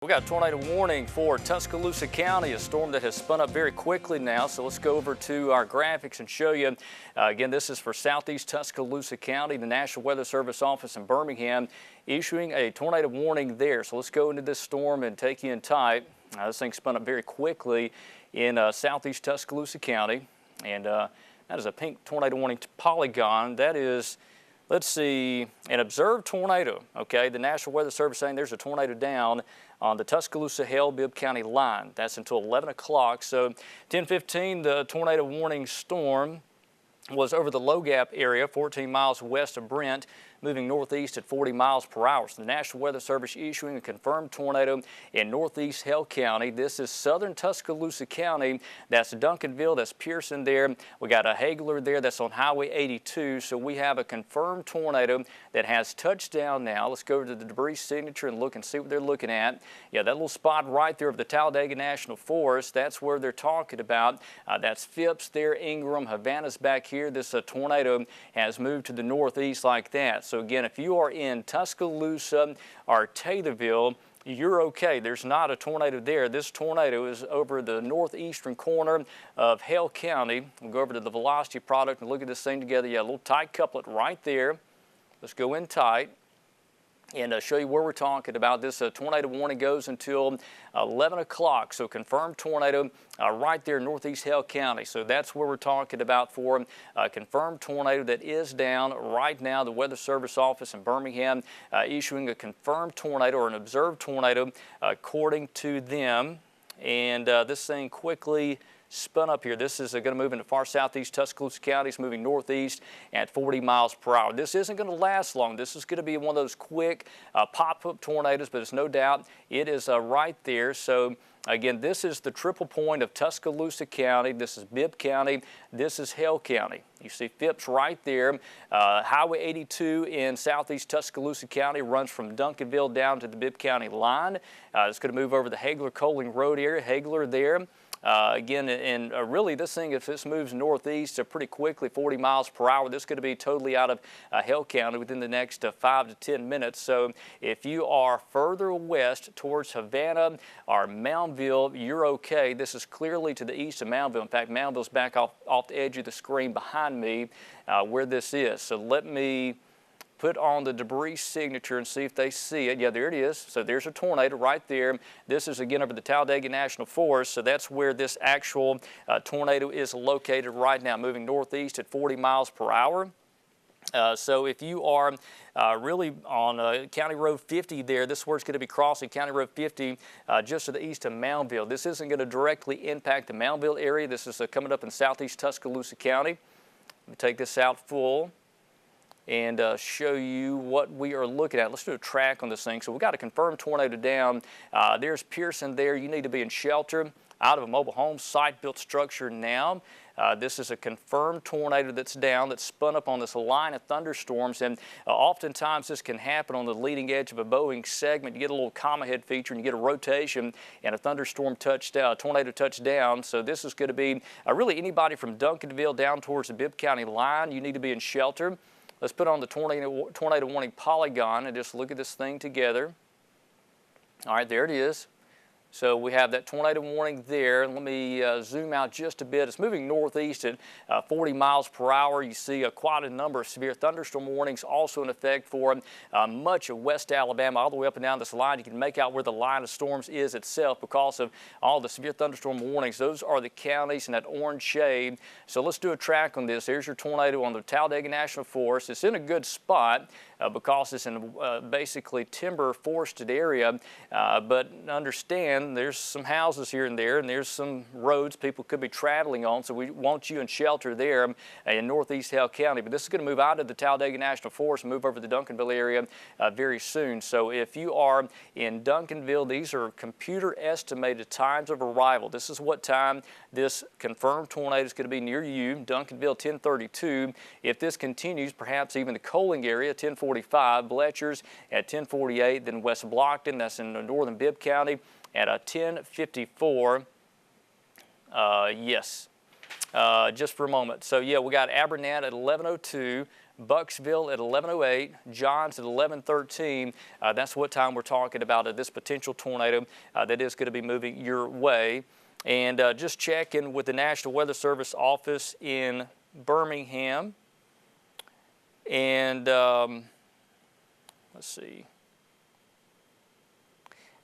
We got a tornado warning for Tuscaloosa County, a storm that has spun up very quickly now. So let's go over to our graphics and show you. Again, this is for southeast Tuscaloosa County, the National Weather Service office in Birmingham issuing a tornado warning there. So let's go into this storm and take you in tight. This thing spun up very quickly in southeast Tuscaloosa County. And that is a pink tornado warning to Polygon. That is, let's see, an observed tornado. Okay, the National Weather Service saying there's a tornado down on the Tuscaloosa-Hale-Bibb County line. That's until 11 o'clock. So 10:15, the tornado warning storm was over the Low Gap area, 14 miles west of Brent, moving northeast at 40 miles per hour. So the National Weather Service issuing a confirmed tornado in northeast Hale County. This is southern Tuscaloosa County. That's Duncanville, that's Pearson there. We got a Hagler there, that's on Highway 82. So we have a confirmed tornado that has touched down now. Let's go to the debris signature and look and see what they're looking at. Yeah, that little spot right there of the Talladega National Forest, that's where they're talking about. That's Phipps there, Ingram, Havana's back here. This tornado has moved to the northeast like that. So again, if you are in Tuscaloosa or Taylorville, you're okay. There's not a tornado there. This tornado is over the northeastern corner of Hale County. We'll go over to the velocity product and look at this thing together. Yeah, a little tight couplet right there. Let's go in tight and show you where we're talking about. This tornado warning goes until 11 o'clock. So confirmed tornado right there in northeast Hale County. So that's where we're talking about for a confirmed tornado that is down right now. The Weather Service office in Birmingham issuing a confirmed tornado or an observed tornado according to them. And this thing quickly spun up here. This is going to move into far southeast Tuscaloosa County. It's moving northeast at 40 miles per hour. This isn't going to last long. This is going to be one of those quick pop-up tornadoes, but it's no doubt it is right there. So again, this is the triple point of Tuscaloosa County. This is Bibb County. This is Hale County. You see Phipps right there. Highway 82 in southeast Tuscaloosa County runs from Duncanville down to the Bibb County line. It's going to move over the Hagler-Coling Road area. Hagler there. Again, and really this thing, if this moves northeast pretty quickly, 40 miles per hour, this is going to be totally out of Hale County within the next 5 to 10 minutes. So if you are further west towards Havana or Moundville, you're okay. This is clearly to the east of Moundville. In fact, Moundville's back off the edge of the screen behind me where this is. So let me put on the debris signature and see if they see it. Yeah, there it is. So there's a tornado right there. This is again over the Talladega National Forest. So that's where this actual tornado is located right now, moving northeast at 40 miles per hour. So if you are really on County Road 50 there, this is where it's going to be crossing County Road 50 just to the east of Moundville. This isn't going to directly impact the Moundville area. This is coming up in southeast Tuscaloosa County. Let me take this out full and show you what we are looking at. Let's do a track on this thing. So we've got a confirmed tornado down. There's Pearson there. You need to be in shelter out of a mobile home site-built structure now. This is a confirmed tornado that's down, that's spun up on this line of thunderstorms, and oftentimes this can happen on the leading edge of a Boeing segment. You get a little comma head feature and you get a rotation and a thunderstorm touchdown, tornado touchdown. So this is going to be really anybody from Duncanville down towards the Bibb County line. You need to be in shelter. Let's put on the tornado warning Polygon and just look at this thing together. All right, there it is. So we have that tornado warning there. Let me zoom out just a bit. It's moving northeast at 40 miles per hour. You see quite a number of severe thunderstorm warnings also in effect for much of West Alabama, all the way up and down this line. You can make out where the line of storms is itself because of all the severe thunderstorm warnings. Those are the counties in that orange shade. So let's do a track on this. Here's your tornado on the Talladega National Forest. It's in a good spot because it's in basically timber forested area, but understand there's some houses here and there's some roads people could be traveling on, so we want you in shelter there in northeast Hale County. But this is going to move out of the Talladega National Forest and move over to the Duncanville area very soon. So if you are in Duncanville, these are computer estimated times of arrival. This is what time this confirmed tornado is going to be near you. Duncanville 10:32. If this continues, perhaps even the Coling area 10:45, Bletchers at 10:48, then West Blockton, that's in northern Bibb County, at 10:54. Yes, just for a moment. So yeah, we got Abernat at 11:02, Bucksville at 11:08, Johns at 11:13. That's what time we're talking about this potential tornado that is going to be moving your way. And just checking with the National Weather Service office in Birmingham. And let's see.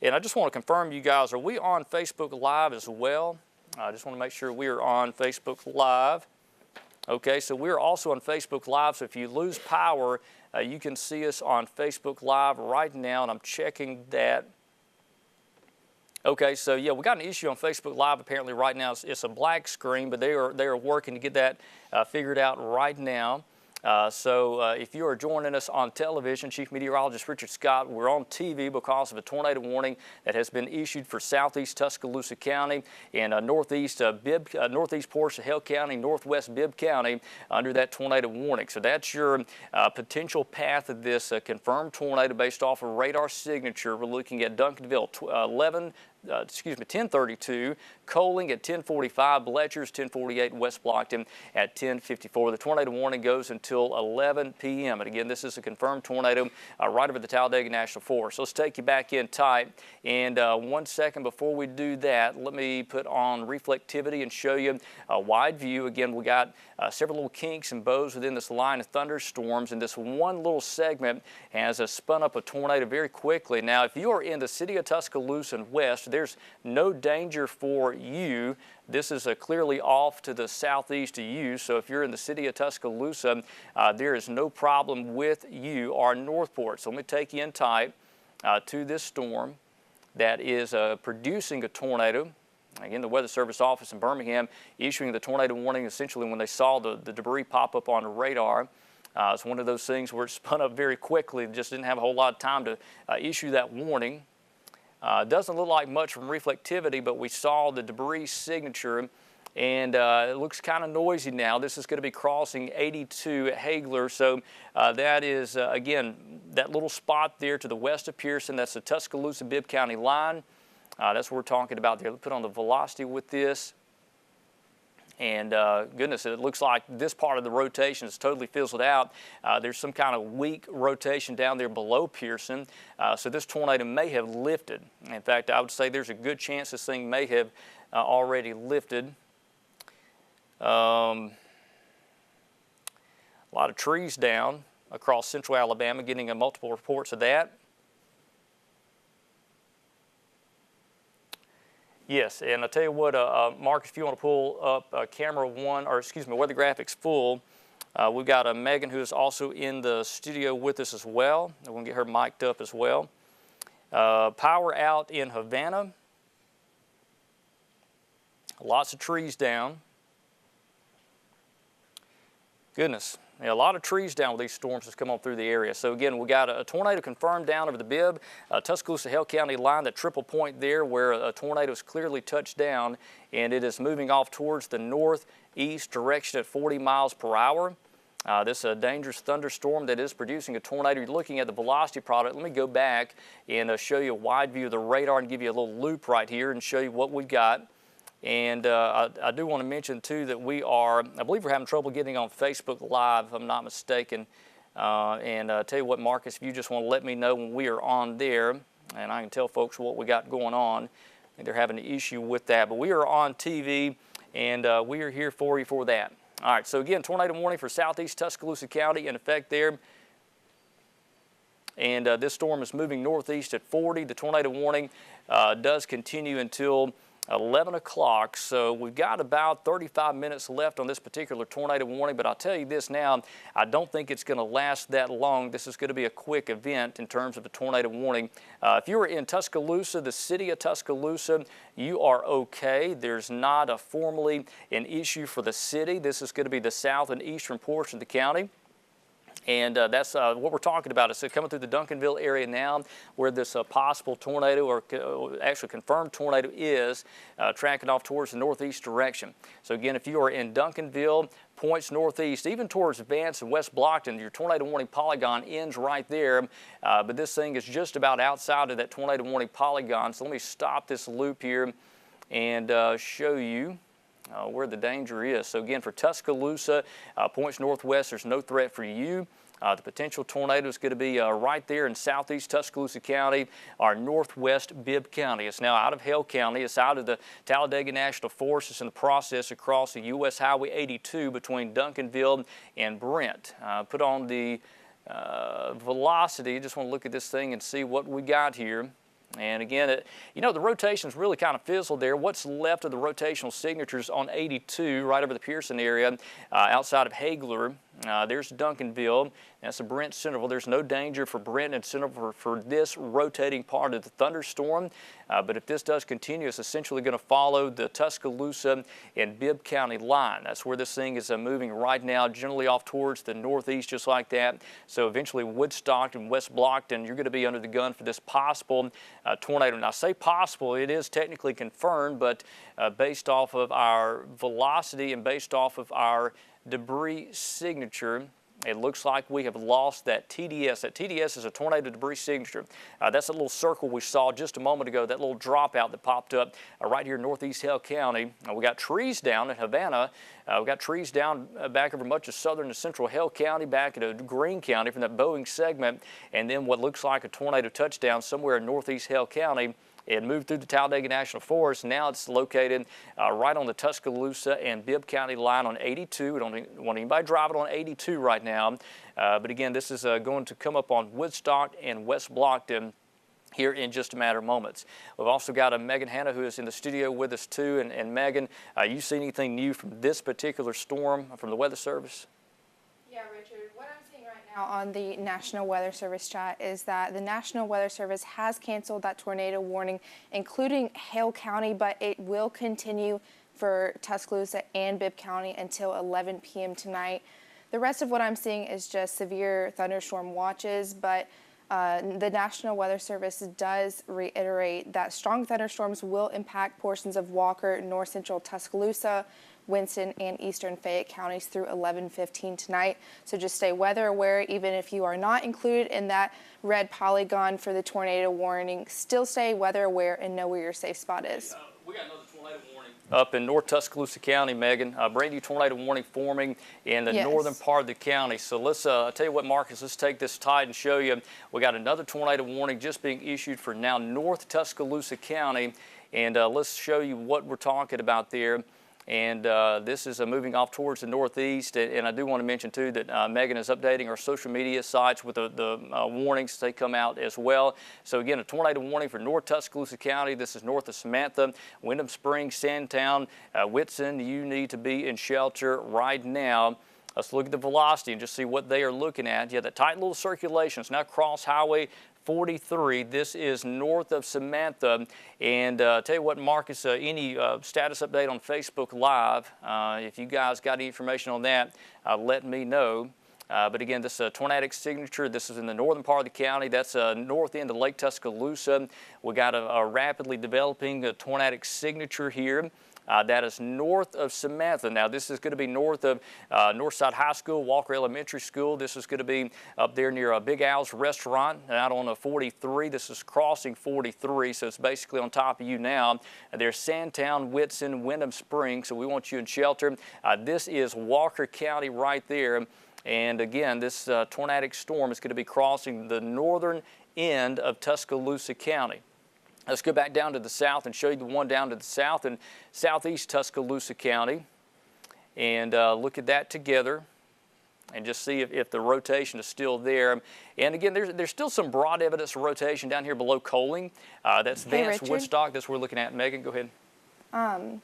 And I just want to confirm, you guys, are we on Facebook Live as well? I just want to make sure we are on Facebook Live. Okay, so we're also on Facebook Live, so if you lose power, you can see us on Facebook Live right now, and I'm checking that. Okay, so yeah, we got an issue on Facebook Live apparently right now. It's a black screen, but they are working to get that figured out right now. So if you are joining us on television, Chief Meteorologist Richard Scott, we're on TV because of a tornado warning that has been issued for southeast Tuscaloosa County and northeast portion of Hale County, northwest Bibb County under that tornado warning. So that's your potential path of this confirmed tornado based off of radar signature. We're looking at Duncanville 10:32, Coaling at 10:45, Bletchers 10:48, West Blockton at 10:54. The tornado warning goes until 11 p.m. And again, this is a confirmed tornado right over the Talladega National Forest. So let's take you back in tight. And 1 second before we do that, let me put on reflectivity and show you a wide view. Again, we got several little kinks and bows within this line of thunderstorms, and this one little segment has spun up a tornado very quickly. Now, if you are in the city of Tuscaloosa and west, there's no danger for you. This is clearly off to the southeast of you, so if you're in the city of Tuscaloosa, there is no problem with you or Northport. So let me take you in tight to this storm that is producing a tornado. Again, the Weather Service office in Birmingham issuing the tornado warning essentially when they saw the debris pop up on the radar. It's one of those things where it spun up very quickly, just didn't have a whole lot of time to issue that warning. Doesn't look like much from reflectivity, but we saw the debris signature, and it looks kind of noisy now. This is going to be crossing 82 at Hagler, so that is, again, that little spot there to the west of Pearson. That's the Tuscaloosa-Bibb County line. That's what we're talking about there. Let's put on the velocity with this. And goodness, it looks like this part of the rotation is totally fizzled out. There's some kind of weak rotation down there below Pearson. So this tornado may have lifted. In fact, I would say there's a good chance this thing may have already lifted. A lot of trees down across central Alabama, getting multiple reports of that. Yes, and I'll tell you what, Marcus, if you want to pull up camera one, or excuse me, weather graphics full, we've got Megan, who is also in the studio with us as well. We're going to get her mic'd up as well. Power out in Havana. Lots of trees down. Goodness. Yeah, a lot of trees down with these storms that's come on through the area. So again, we got a tornado confirmed down over the Bibb, Tuscaloosa-Hale County line, that triple point there where a tornado is clearly touched down, and it is moving off towards the northeast direction at 40 miles per hour. This is a dangerous thunderstorm that is producing a tornado. You're looking at the velocity product. Let me go back and show you a wide view of the radar and give you a little loop right here and show you what we've got. And I do want to mention, too, that I believe we're having trouble getting on Facebook Live, if I'm not mistaken. And tell you what, Marcus, if you just want to let me know when we are on there, and I can tell folks what we got going on. I think they're having an issue with that. But we are on TV, and we are here for you for that. All right, so again, tornado warning for southeast Tuscaloosa County in effect there. And this storm is moving northeast at 40. The tornado warning does continue until 11 o'clock, so we've got about 35 minutes left on this particular tornado warning, but I'll tell you this now, I don't think it's going to last that long. This is going to be a quick event in terms of a tornado warning. If you are in Tuscaloosa, the city of Tuscaloosa, you are okay. There's not formally an issue for the city. This is going to be the south and eastern portion of the county. And that's what we're talking about. It's coming through the Duncanville area now, where this possible tornado, or actually confirmed tornado, is tracking off towards the northeast direction. So again, if you are in Duncanville, points northeast, even towards Vance and West Blockton, your tornado warning polygon ends right there. But this thing is just about outside of that tornado warning polygon. So let me stop this loop here and show you where the danger is. So again, for Tuscaloosa, points northwest, there's no threat for you. The potential tornado is going to be right there in southeast Tuscaloosa County, our northwest Bibb County. It's now out of Hale County. It's out of the Talladega National Forest. It's in the process across the U.S. Highway 82 between Duncanville and Brent. Put on the velocity. Just want to look at this thing and see what we got here. And again, you know, the rotation's really kind of fizzled there. What's left of the rotational signatures on 82 right over the Pearson area outside of Hagler. There's Duncanville. That's the Brent Centerville. There's no danger for Brent and Centerville for this rotating part of the thunderstorm. But if this does continue, it's essentially going to follow the Tuscaloosa and Bibb County line. That's where this thing is moving right now, generally off towards the northeast, just like that. So eventually Woodstock and West Blockton, you're going to be under the gun for this possible tornado. Now, I say possible, it is technically confirmed, but based off of our velocity and based off of our debris signature, it looks like we have lost that TDS. That TDS is a tornado debris signature. That's a little circle we saw just a moment ago, that little dropout that popped up right here in northeast Hale County. We got trees down in Havana. We got trees down back over much of southern and central Hale County, back into Greene County from that Boeing segment, and then what looks like a tornado touchdown somewhere in northeast Hale County. It moved through the Talladega National Forest. Now it's located right on the Tuscaloosa and Bibb County line on 82. We don't want anybody driving on 82 right now. But again, this is going to come up on Woodstock and West Blockton here in just a matter of moments. We've also got Megan Hanna, who is in the studio with us too. And Megan, you see anything new from this particular storm from the Weather Service? Yeah, Richard, what I'm seeing right now on the National Weather Service chat is that the National Weather Service has canceled that tornado warning, including Hale County, but it will continue for Tuscaloosa and Bibb County until 11 p.m. tonight. The rest of what I'm seeing is just severe thunderstorm watches, but the National Weather Service does reiterate that strong thunderstorms will impact portions of Walker, north central Tuscaloosa, Winston, and eastern Fayette counties through 11:15 tonight. So just stay weather aware, even if you are not included in that red polygon for the tornado warning. Still stay weather aware and know where your safe spot is. We got another tornado warning up in North Tuscaloosa County, Megan. Brand new tornado warning forming in the northern part of the county. So let's I'll tell you what, Marcus, let's take this tide and show you. We got another tornado warning just being issued for now North Tuscaloosa County, and let's show you what we're talking about there. And this is moving off towards the northeast. And I do want to mention, too, that Megan is updating our social media sites with the warnings. They come out as well. So, again, a tornado warning for North Tuscaloosa County. This is north of Samantha, Wyndham Springs, Sandtown, Whitson. You need to be in shelter right now. Let's look at the velocity and just see what they are looking at. Yeah, that tight little circulation. It's now cross Highway 43. This is north of Samantha. And tell you what, Marcus, any status update on Facebook Live, if you guys got any information on that, let me know. But again, this tornadic signature, this is in the northern part of the county. That's north end of Lake Tuscaloosa. We got a rapidly developing tornadic signature here. That is north of Samantha. Now, this is going to be north of Northside High School, Walker Elementary School. This is going to be up there near Big Al's Restaurant out on 43. This is crossing 43, so it's basically on top of you now. There's Sandtown, Whitson, Wyndham Springs, so we want you in shelter. This is Walker County right there. And again, this tornadic storm is going to be crossing the northern end of Tuscaloosa County. Let's go back down to the south and show you the one down to the south in southeast Tuscaloosa County. And look at that together and just see if the rotation is still there. And again, there's still some broad evidence of rotation down here below Coaling. That's Vance, Woodstock. That's what we're looking at. Megan, go ahead.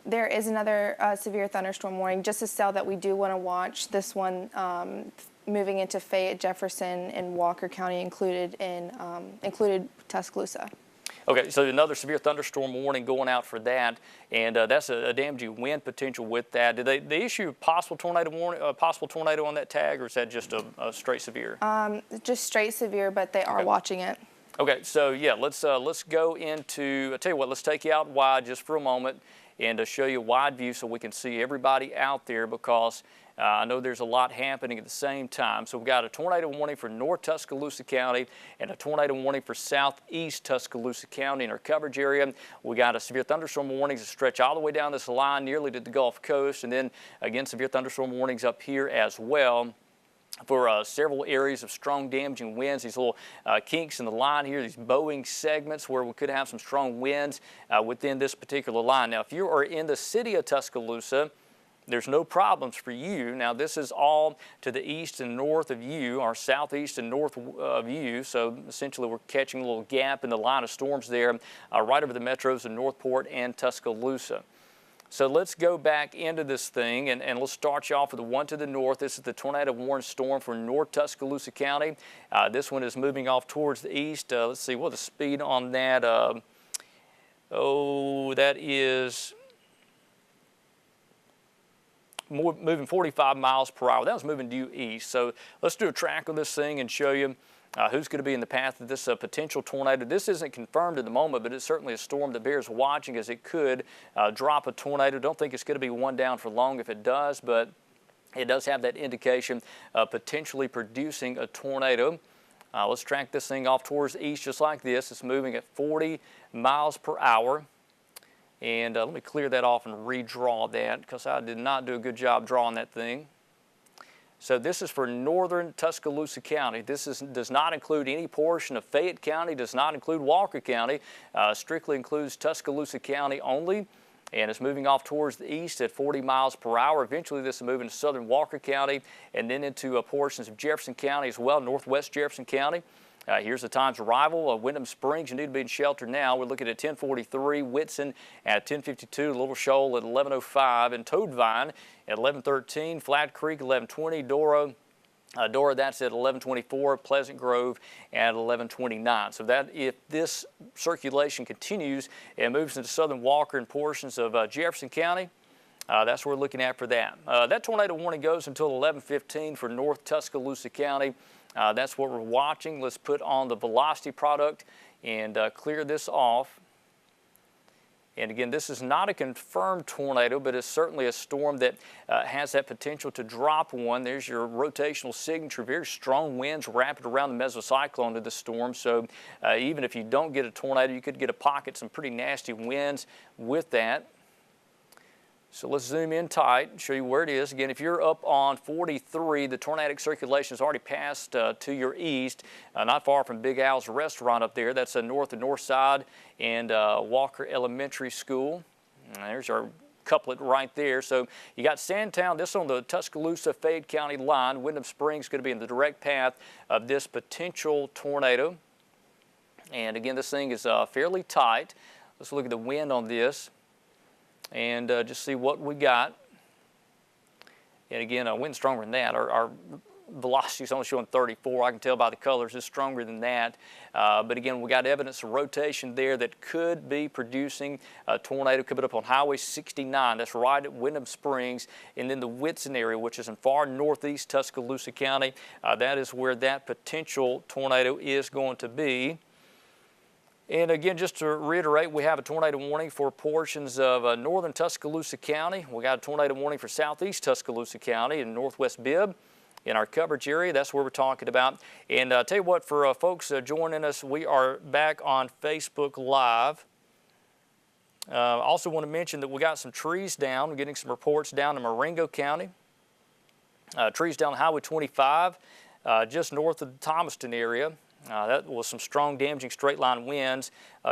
There is another severe thunderstorm warning, just a cell that we do want to watch. This one moving into Fayette, Jefferson, and Walker County included Tuscaloosa. Okay, so another severe thunderstorm warning going out for that, and that's a damaging wind potential with that. Did they issue possible tornado warning, possible tornado on that tag, or is that just a straight severe? Just straight severe, but they are watching it. Okay, so yeah, let's go into. I tell you what, let's take you out wide just for a moment and show you a wide view so we can see everybody out there, because I know there's a lot happening at the same time. So we've got a tornado warning for North Tuscaloosa County and a tornado warning for Southeast Tuscaloosa County in our coverage area. We got a severe thunderstorm warnings that stretch all the way down this line nearly to the Gulf Coast, and then again severe thunderstorm warnings up here as well for several areas of strong damaging winds. These little kinks in the line here, these bowing segments where we could have some strong winds within this particular line. Now, if you are in the city of Tuscaloosa, there's no problems for you. Now, this is all to the east and north of you, or southeast and north of you. So essentially, we're catching a little gap in the line of storms there right over the metros of Northport and Tuscaloosa. So let's go back into this thing, and let's start you off with the one to the north. This is the tornado warning storm for North Tuscaloosa County. This one is moving off towards the east. Let's see, what the speed on that? That is moving 45 miles per hour. That was moving due east. So let's do a track of this thing and show you who's going to be in the path of this potential tornado. This isn't confirmed at the moment, but it's certainly a storm that bears watching, as it could drop a tornado. Don't think it's going to be one down for long if it does, but it does have that indication of potentially producing a tornado. Let's track this thing off towards the east just like this. It's moving at 40 miles per hour. And let me clear that off and redraw that, because I did not do a good job drawing that thing. So this is for northern Tuscaloosa County. This does not include any portion of Fayette County, does not include Walker County, strictly includes Tuscaloosa County only, and it's moving off towards the east at 40 miles per hour. Eventually this will move into southern Walker County and then into portions of Jefferson County as well, northwest Jefferson County. Here's the time's arrival. Wyndham Springs, you need to be in shelter now. We're looking at 10:43, Whitson at 10:52, Little Shoal at 11:05, and Toadvine at 11:13, Flat Creek 11:20, Dora, that's at 11:24, Pleasant Grove at 11:29. So that, if this circulation continues and moves into southern Walker and portions of Jefferson County, that's what we're looking at for that. That tornado warning goes until 11:15 for North Tuscaloosa County. That's what we're watching. Let's put on the velocity product and clear this off. And again, this is not a confirmed tornado, but it's certainly a storm that has that potential to drop one. There's your rotational signature. Very strong winds wrapped around the mesocyclone of the storm. So even if you don't get a tornado, you could get a pocket, some pretty nasty winds with that. So let's zoom in tight and show you where it is. Again, if you're up on 43, the tornadic circulation has already passed to your east, not far from Big Al's restaurant up there. That's north and north side and Walker Elementary School. And there's our couplet right there. So you got Sandtown, this on the Tuscaloosa-Fayette County line. Wyndham Springs is going to be in the direct path of this potential tornado. And again, this thing is fairly tight. Let's look at the wind on this and just see what we got. And again, wind stronger than that. Our velocity is only showing 34. I can tell by the colors it's stronger than that. But again, we got evidence of rotation there that could be producing a tornado coming up on Highway 69. That's right at Wyndham Springs. And then the Whitson area, which is in far northeast Tuscaloosa County, that is where that potential tornado is going to be. And again, just to reiterate, we have a tornado warning for portions of northern Tuscaloosa County. We got a tornado warning for southeast Tuscaloosa County and northwest Bibb in our coverage area. That's where we're talking about. And tell you what, for folks joining us, we are back on Facebook Live. Also want to mention that we got some trees down. We're getting some reports down in Marengo County. Trees down Highway 25, just north of the Thomaston area. That was some strong damaging straight line winds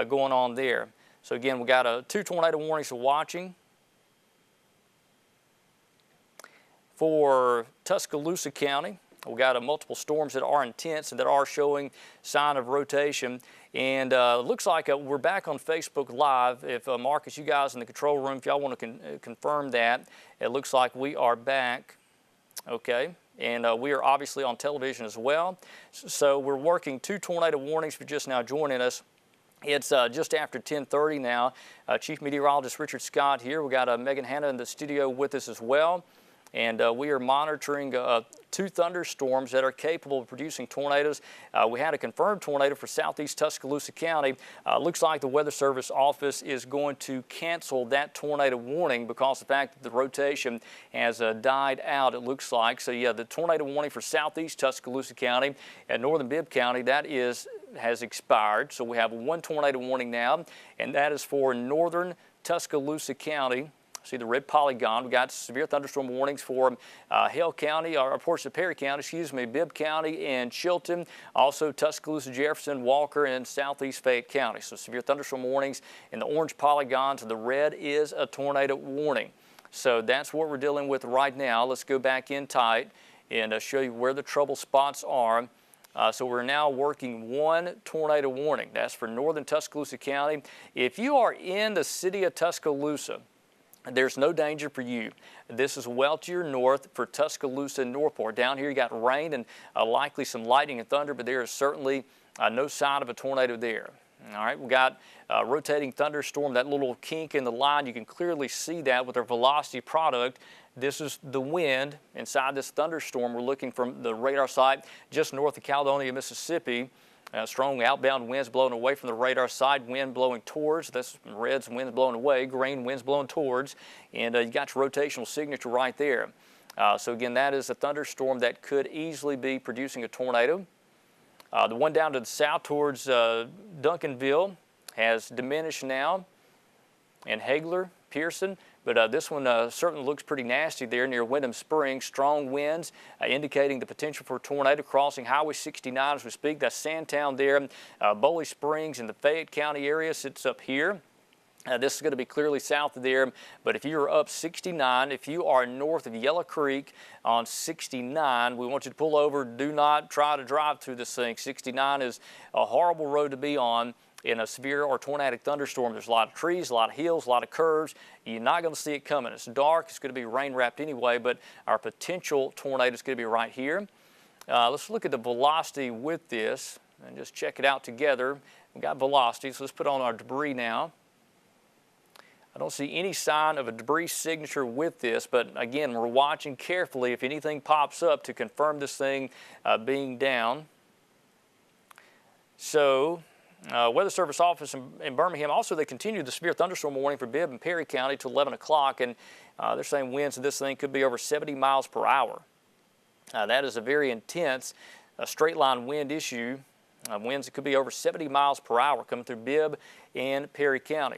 going on there. So again, we got two tornado warnings for watching. For Tuscaloosa County, we got multiple storms that are intense and that are showing sign of rotation. And it looks like we're back on Facebook Live. If Marcus, you guys in the control room, if y'all want to confirm that, it looks like we are back. Okay. And we are obviously on television as well. So we're working two tornado warnings for just now joining us. It's just after 10:30 now. Chief Meteorologist Richard Scott here. We got Megan Hanna in the studio with us as well. and we are monitoring 2 thunderstorms that are capable of producing tornadoes. We had a confirmed tornado for southeast Tuscaloosa County. Looks like the Weather Service office is going to cancel that tornado warning because of the fact that the rotation has died out, it looks like. So yeah, the tornado warning for southeast Tuscaloosa County and northern Bibb County, that has expired. So we have 1 tornado warning now, and that is for northern Tuscaloosa County. See the red polygon. We got severe thunderstorm warnings for Hale County, or portions of Perry County, Bibb County and Chilton, also Tuscaloosa, Jefferson, Walker, and southeast Fayette County. So severe thunderstorm warnings in the orange polygons. The red is a tornado warning. So that's what we're dealing with right now. Let's go back in tight and show you where the trouble spots are. So we're now working 1 tornado warning. That's for northern Tuscaloosa County. If you are in the city of Tuscaloosa, there's no danger for you. This is well to your north for Tuscaloosa and Northport. Down here you got rain and likely some lightning and thunder, but there is certainly no sign of a tornado there. All right, we got rotating thunderstorm, that little kink in the line. You can clearly see that with our velocity product. This is the wind inside this thunderstorm. We're looking from the radar site just north of Caledonia, Mississippi. Strong outbound winds blowing away from the radar side, wind blowing towards. That's red's winds blowing away, green winds blowing towards, and you got your rotational signature right there. So again, that is a thunderstorm that could easily be producing a tornado. The one down to the south towards Duncanville has diminished now, and Hagler, Pearson. But this one certainly looks pretty nasty there near Wyndham Springs. Strong winds indicating the potential for a tornado crossing Highway 69 as we speak. That's Sandtown there. Boley Springs in the Fayette County area sits up here. This is going to be clearly south of there, but if you're up 69, if you are north of Yellow Creek on 69, we want you to pull over. Do not try to drive through this thing. 69 is a horrible road to be on in a severe or tornadic thunderstorm. There's a lot of trees, a lot of hills, a lot of curves. You're not going to see it coming. It's dark. It's going to be rain wrapped anyway, but our potential tornado is going to be right here. Let's look at the velocity with this and just check it out together. We've got velocity, so let's put on our debris now. I don't see any sign of a debris signature with this, but again, we're watching carefully if anything pops up to confirm this thing being down. So, Weather Service office in Birmingham, also they continue the severe thunderstorm warning for Bibb and Perry County to 11 o'clock, and they're saying winds of this thing could be over 70 miles per hour. That is a very intense straight line wind issue. Winds that could be over 70 miles per hour coming through Bibb and Perry County.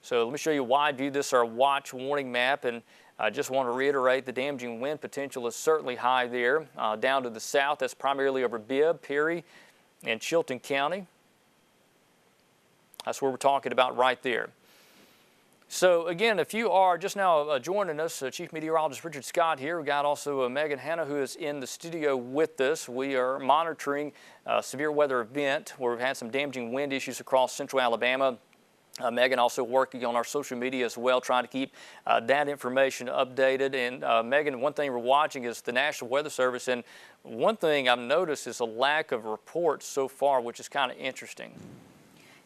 So let me show you a wide view. This is our watch warning map, and I just want to reiterate the damaging wind potential is certainly high there. Down to the south, that's primarily over Bibb, Perry, and Chilton County. That's where we're talking about right there. So again, if you are just now joining us, Chief Meteorologist Richard Scott here. We've got also Megan Hanna, who is in the studio with us. We are monitoring a severe weather event where we've had some damaging wind issues across central Alabama. Megan also working on our social media as well, trying to keep that information updated. And Megan, one thing we're watching is the National Weather Service, and one thing I've noticed is a lack of reports so far, which is kind of interesting.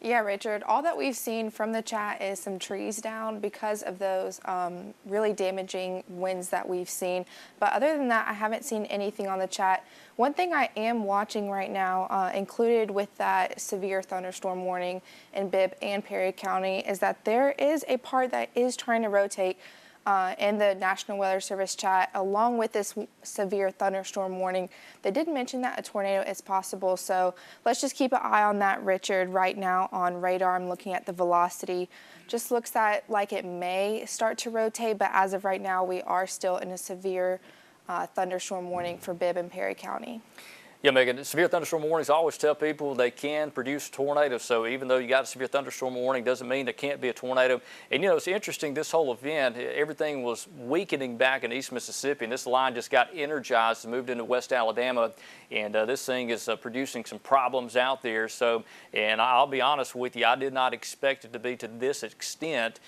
Yeah, Richard, all that we've seen from the chat is some trees down because of those really damaging winds that we've seen. But other than that, I haven't seen anything on the chat. One thing I am watching right now, included with that severe thunderstorm warning in Bibb and Perry County, is that there is a part that is trying to rotate in the National Weather Service chat, along with this severe thunderstorm warning. They did mention that a tornado is possible, so let's just keep an eye on that, Richard. Right now on radar, I'm looking at the velocity. Just looks like it may start to rotate, but as of right now, we are still in a severe thunderstorm warning for Bibb and Perry County. Yeah, Megan, severe thunderstorm warnings, I always tell people they can produce tornadoes. So even though you got a severe thunderstorm warning, doesn't mean there can't be a tornado. And you know, it's interesting, this whole event, everything was weakening back in East Mississippi, and this line just got energized and moved into West Alabama. And this thing is producing some problems out there. So, and I'll be honest with you, I did not expect it to be to this extent,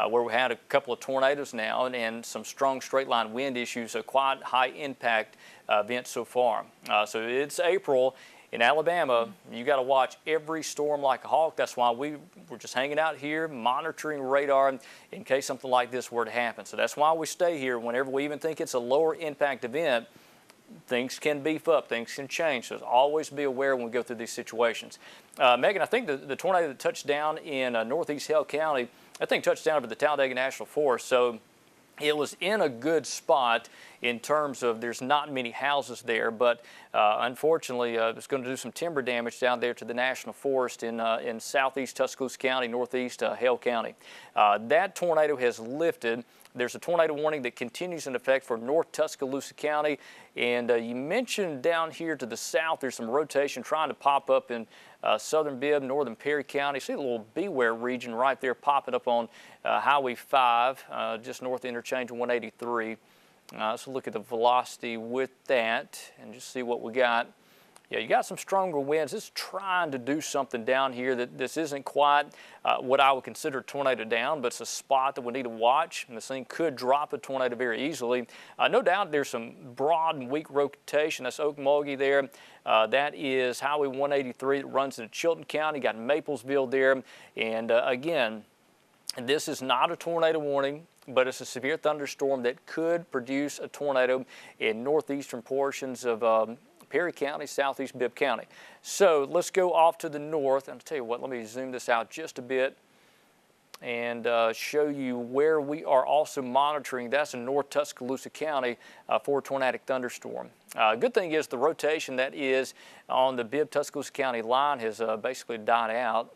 where we had a couple of tornadoes now and some strong straight line wind issues, so quite high impact events so far. So it's April, in Alabama, you got to watch every storm like a hawk. That's why we're just hanging out here monitoring radar in case something like this were to happen. So that's why we stay here whenever we even think it's a lower impact event. Things can beef up, things can change, so always be aware when we go through these situations. Megan, I think the tornado that touched down in northeast Hale County, that thing touched down over the Talladega National Forest, so it was in a good spot in terms of there's not many houses there, but unfortunately it's going to do some timber damage down there to the National Forest in southeast Tuscaloosa County, northeast Hale County. That tornado has lifted. There's a tornado warning that continues in effect for North Tuscaloosa County. And you mentioned down here to the south, there's some rotation trying to pop up in southern Bibb, northern Perry County. See the little Beware region right there popping up on Highway 5, just north of interchange 183. Let's look at the velocity with that and just see what we got. Yeah, you got some stronger winds. It's trying to do something down here that this isn't quite what I would consider a tornado down, but it's a spot that we need to watch. And this thing could drop a tornado very easily. No doubt there's some broad and weak rotation. That's Okmulgee there. That is Highway 183 that runs into Chilton County. Got Maplesville there. And again, this is not a tornado warning, but it's a severe thunderstorm that could produce a tornado in northeastern portions of Perry County, southeast Bibb County. So let's go off to the north. And I'll tell you what, let me zoom this out just a bit and show you where we are also monitoring. That's in North Tuscaloosa County for a tornadic thunderstorm. Good thing is the rotation that is on the Bibb-Tuscaloosa County line has basically died out.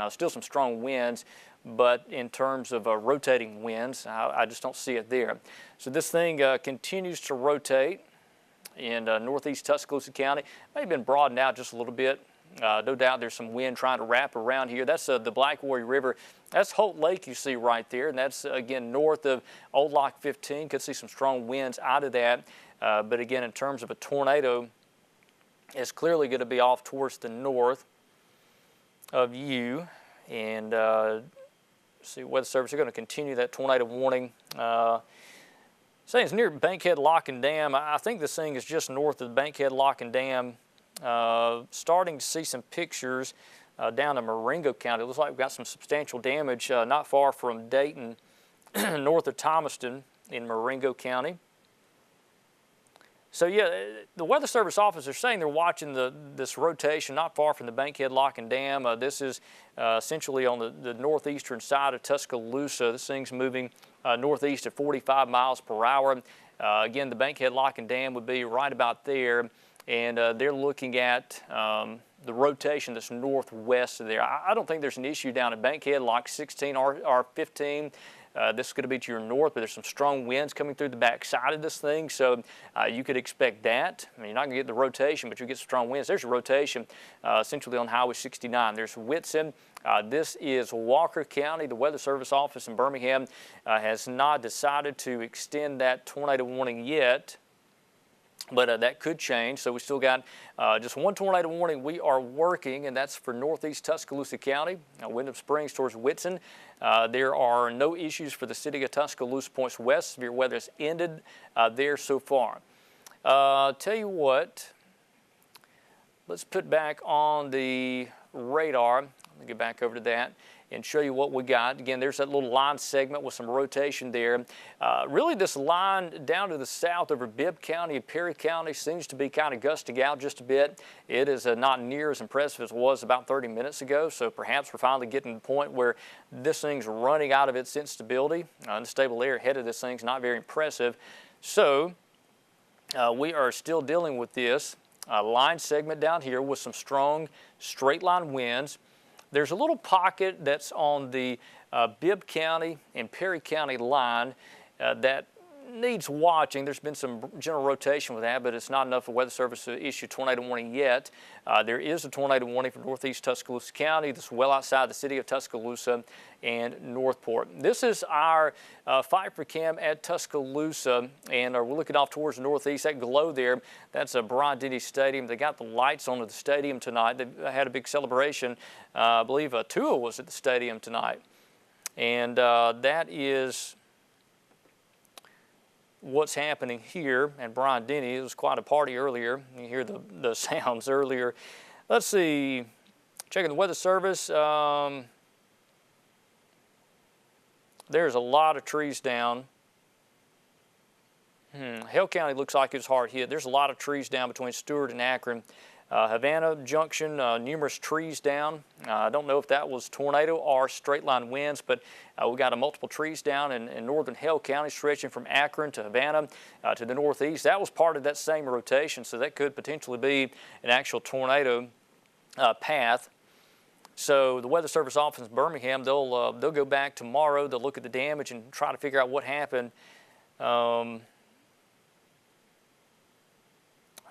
Still some strong winds, but in terms of rotating winds, I just don't see it there. So this thing continues to rotate in northeast Tuscaloosa County. May have been broadened out just a little bit. No doubt there's some wind trying to wrap around here. That's the Black Warrior River. That's Holt Lake you see right there, and that's again north of Old Lock 15. Could see some strong winds out of that. But again, in terms of a tornado, it's clearly going to be off towards the north of you. And see, Weather Service are going to continue that tornado warning. Saying it's near Bankhead Lock and Dam. I think this thing is just north of the Bankhead Lock and Dam. Starting to see some pictures down in Marengo County. It looks like we've got some substantial damage not far from Dayton, north of Thomaston in Marengo County. So yeah, the Weather Service officers are saying they're watching this rotation not far from the Bankhead Lock and Dam. This is essentially on the northeastern side of Tuscaloosa. This thing's moving northeast at 45 miles per hour. Again, the Bankhead Lock and Dam would be right about there, and they're looking at the rotation that's northwest of there. I don't think there's an issue down at Bankhead Lock 16 or 15. This is going to be to your north, but there's some strong winds coming through the backside of this thing, so you could expect that. I mean, you're not going to get the rotation, but you get some strong winds. There's your rotation essentially on Highway 69. There's Whitson. This is Walker County. The Weather Service office in Birmingham has not decided to extend that tornado warning yet, but that could change. So we still got just one tornado warning we are working, and that's for northeast Tuscaloosa County, Wyndham Springs towards Whitson. There are no issues for the city of Tuscaloosa points west. Severe weather has ended there so far. Tell you what, let's put back on the radar. Let me get back over to that and show you what we got. Again, there's that little line segment with some rotation there. Really, this line down to the south over Bibb County and Perry County seems to be kind of gusting out just a bit. It is not near as impressive as it was about 30 minutes ago, so perhaps we're finally getting to the point where this thing's running out of its instability. Unstable air ahead of this thing's not very impressive. So we are still dealing with this line segment down here with some strong straight line winds. There's a little pocket that's on the Bibb County and Perry County line that needs watching. There's been some general rotation with that, but it's not enough for Weather Service to issue tornado warning yet. There is a tornado warning for northeast Tuscaloosa County. This is well outside the city of Tuscaloosa and Northport. This is our fight for cam at Tuscaloosa, and we're looking off towards the northeast. That glow there, that's a Brian Denny Stadium. They got the lights on at the stadium tonight. They had a big celebration. I believe Tua was at the stadium tonight, and that is what's happening here. And Brian Denny, it was quite a party earlier. You hear the sounds earlier Let's see, checking the Weather Service. There's a lot of trees down. Hale County looks like it's hard hit. There's a lot of trees down between Stewart and Akron. Havana Junction, numerous trees down. I don't know if that was tornado or straight line winds, but we got multiple trees down in northern Hale County, stretching from Akron to Havana to the northeast. That was part of that same rotation, so that could potentially be an actual tornado path. So the Weather Service office in Birmingham, they'll go back tomorrow. They'll look at the damage and try to figure out what happened.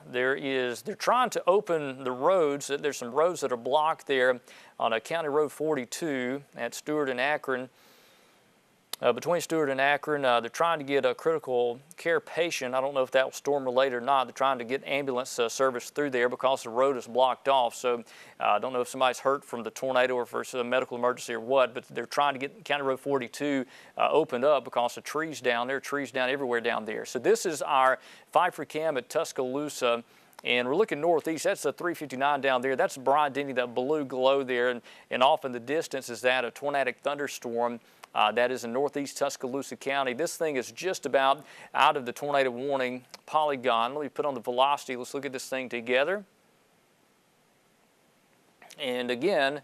They're trying to open the roads. There's some roads that are blocked there on County Road 42 at Stewart and Akron. Between Stewart and Akron, they're trying to get a critical care patient. I don't know if that was storm related or not. They're trying to get ambulance service through there because the road is blocked off. So I don't know if somebody's hurt from the tornado or if it's a medical emergency or what, but they're trying to get County Road 42 opened up because the trees down there, trees down everywhere down there. So this is our Pfeiffer Cam at Tuscaloosa. And we're looking northeast. That's the 359 down there. That's Bryant-Denny, that blue glow there. And off in the distance is that a tornadic thunderstorm. That is in northeast Tuscaloosa County. This thing is just about out of the tornado warning polygon. Let me put on the velocity. Let's look at this thing together. And again,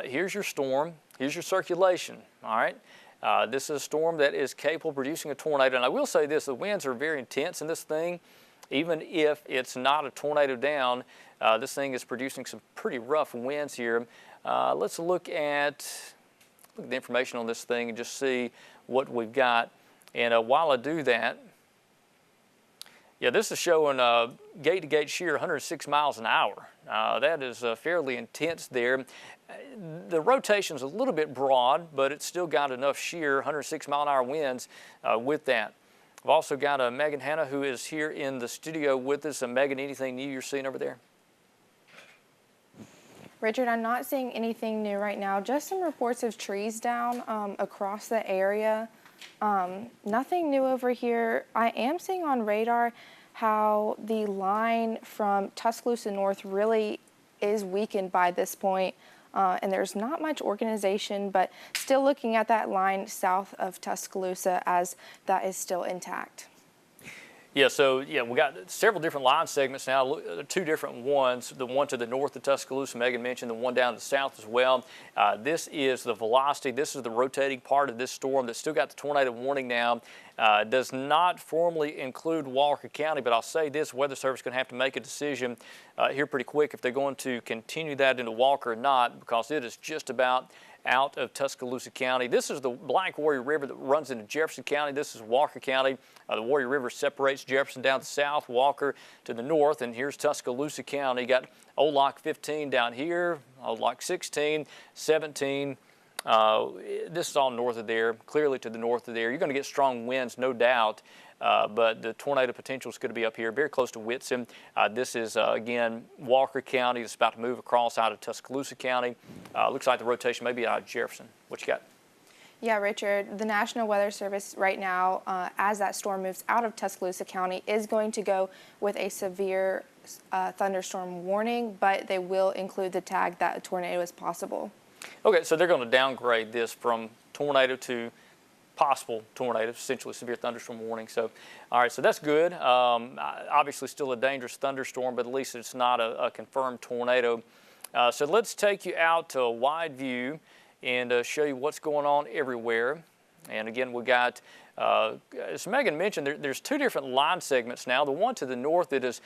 here's your storm. Here's your circulation. All right. This is a storm that is capable of producing a tornado. And I will say this, the winds are very intense in this thing. Even if it's not a tornado down, this thing is producing some pretty rough winds here. Let's look at the information on this thing and just see what we've got. And while I do that, yeah, this is showing gate-to-gate shear 106 miles an hour. That is fairly intense there. The rotation's a little bit broad, but it's still got enough shear, 106 mile an hour winds with that. I've also got Megan Hanna, who is here in the studio with us. Megan, anything new you're seeing over there? Richard, I'm not seeing anything new right now. Just some reports of trees down across the area. Nothing new over here. I am seeing on radar how the line from Tuscaloosa north really is weakened by this point. And there's not much organization, but still looking at that line south of Tuscaloosa as that is still intact. Yeah, so yeah, we got several different line segments now, two different ones. The one to the north of Tuscaloosa, Megan mentioned, the one down to the south as well. This is the velocity. This is the rotating part of this storm that's still got the tornado warning now. Does not formally include Walker County, but I'll say this, Weather Service is going to have to make a decision here pretty quick if they're going to continue that into Walker or not, because it is just about out of Tuscaloosa County. This is the Black Warrior River that runs into Jefferson County. This is Walker County. The Warrior River separates Jefferson down to the south, Walker to the north, and here's Tuscaloosa County. You got Old Lock 15 down here, Old Lock 16, 17. This is all north of there, clearly to the north of there. You're going to get strong winds, no doubt, but the tornado potential is going to be up here, very close to Whitson. This is, again, Walker County. It's about to move across out of Tuscaloosa County. Looks like the rotation may be out of Jefferson. What you got? Yeah, Richard, the National Weather Service right now, as that storm moves out of Tuscaloosa County, is going to go with a severe thunderstorm warning, but they will include the tag that a tornado is possible. Okay, so they're going to downgrade this from tornado to possible tornado, essentially severe thunderstorm warning. So, all right, so that's good. Obviously still a dangerous thunderstorm, but at least it's not a confirmed tornado. So let's take you out to a wide view and show you what's going on everywhere. And again, we got, as Megan mentioned, there's two different line segments now. The one to the north that is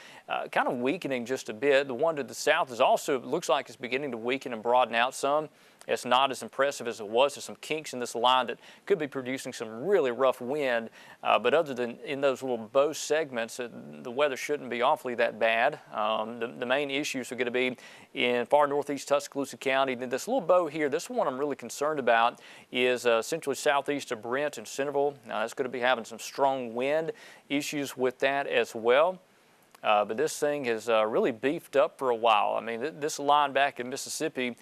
kind of weakening just a bit. The one to the south is also, looks like it's beginning to weaken and broaden out some. It's not as impressive as it was. There's some kinks in this line that could be producing some really rough wind. But other than in those little bow segments, the weather shouldn't be awfully that bad. The main issues are going to be in far northeast Tuscaloosa County. Then this little bow here, this one I'm really concerned about, is essentially southeast of Brent and Centerville. Now that's going to be having some strong wind issues with that as well. But this thing has really beefed up for a while. I mean, this line back in Mississippi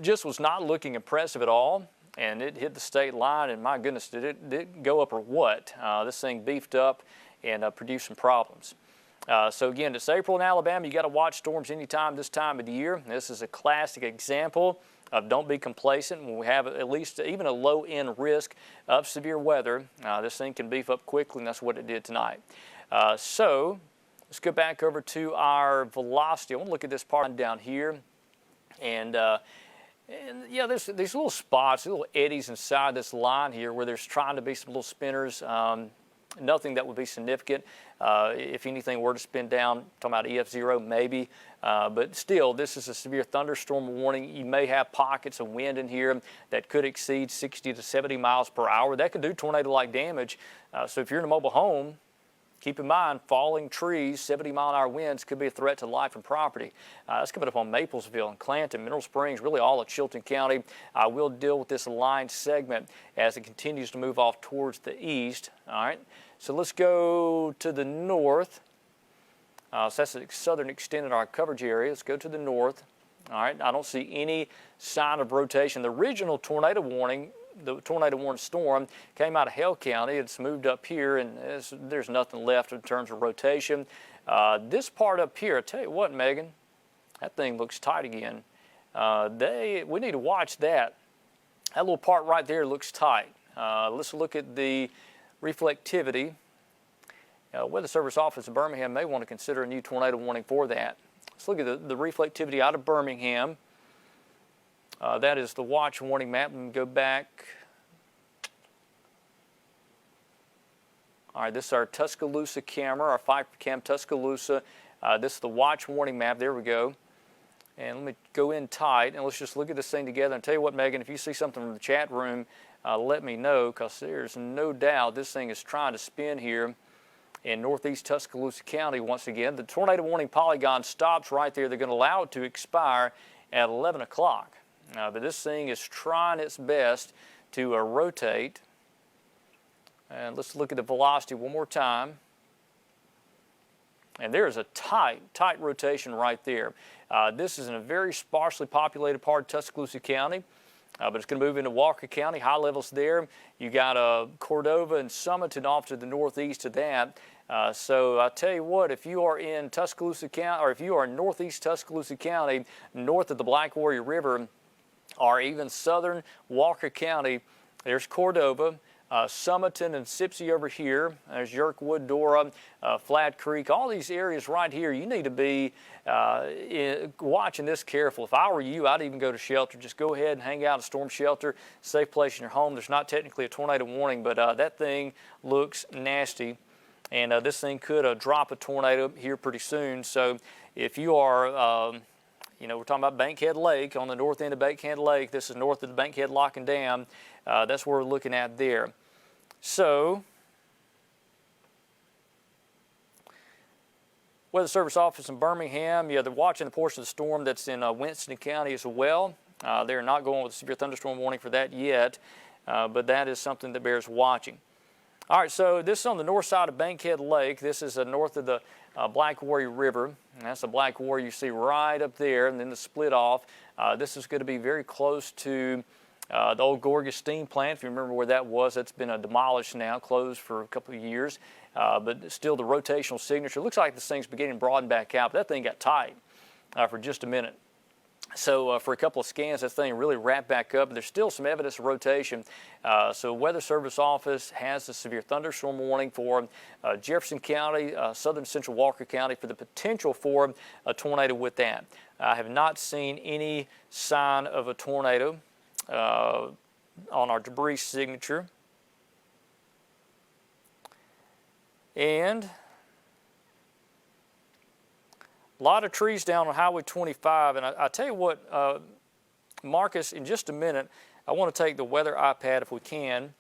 just was not looking impressive at all, and it hit the state line, and my goodness, did it go up or what? This thing beefed up and produced some problems. So again, it's April in Alabama. You got to watch storms anytime this time of the year. This is a classic example of don't be complacent. When we have at least even a low-end risk of severe weather, this thing can beef up quickly, and that's what it did tonight. So let's go back over to our velocity. I want to look at this part down here. And yeah, there's these little spots, little eddies inside this line here where there's trying to be some little spinners. Nothing that would be significant. If anything were to spin down, talking about EF0 maybe, but still this is a severe thunderstorm warning. You may have pockets of wind in here that could exceed 60 to 70 miles per hour. That could do tornado-like damage. So if you're in a mobile home, keep in mind, falling trees, 70-mile-an-hour winds could be a threat to life and property. That's coming up on Maplesville and Clanton, Mineral Springs, really all of Chilton County. We'll deal with this line segment as it continues to move off towards the east. All right, so let's go to the north. So that's the southern extent of our coverage area. Let's go to the north. All right, I don't see any sign of rotation. The original tornado warning, the tornado warning storm, came out of Hale County. It's moved up here, and there's nothing left in terms of rotation. This part up here, I tell you what, Megan, that thing looks tight again. We need to watch that. That little part right there looks tight. Let's look at the reflectivity. Weather Service office in Birmingham may want to consider a new tornado warning for that. Let's look at the reflectivity out of Birmingham. That is the watch warning map. And go back. All right, this is our Tuscaloosa camera, our 5cam Tuscaloosa. This is the watch warning map. There we go. And let me go in tight, and let's just look at this thing together. And tell you what, Megan, if you see something from the chat room, let me know, because there's no doubt this thing is trying to spin here in northeast Tuscaloosa County once again. The tornado warning Polygon stops right there. They're going to allow it to expire at 11 o'clock. But this thing is trying its best to rotate. And let's look at the velocity one more time. And there's a tight rotation right there. This is in a very sparsely populated part of Tuscaloosa County, but it's going to move into Walker County, high levels there. You got Cordova and Summerton off to the northeast of that. So I tell you what, if you are in Tuscaloosa County, or if you are in northeast Tuscaloosa County, north of the Black Warrior River, or even southern Walker County, there's Cordova, Summerton and Sipsey over here. There's Yerkwood, Dora, Flat Creek. All these areas right here, you need to be watching this careful. If I were you, I'd even go to shelter. Just go ahead and hang out in a storm shelter, safe place in your home. There's not technically a tornado warning, but that thing looks nasty. And this thing could drop a tornado here pretty soon. So if you are, we're talking about Bankhead Lake, on the north end of Bankhead Lake. This is north of the Bankhead Lock and Dam. That's what we're looking at there. So, Weather Service office in Birmingham, they're watching the portion of the storm that's in Winston County as well. They're not going with a severe thunderstorm warning for that yet, but that is something that bears watching. All right, so this is on the north side of Bankhead Lake. This is north of the Black Warrior River. And that's the Black Warrior you see right up there, and then the split off. This is going to be very close to the old Gorgas steam plant. If you remember where that was, that's been demolished now, closed for a couple of years. But still the rotational signature. It looks like this thing's beginning to broaden back out, but that thing got tight for just a minute. So for a couple of scans, that thing really wrapped back up. There's still some evidence of rotation. So Weather Service office has a severe thunderstorm warning for Jefferson County, southern central Walker County, for the potential for a tornado with that. I have not seen any sign of a tornado on our debris signature. And a lot of trees down on Highway 25, and I tell you what, Marcus, in just a minute, I want to take the weather iPad if we can,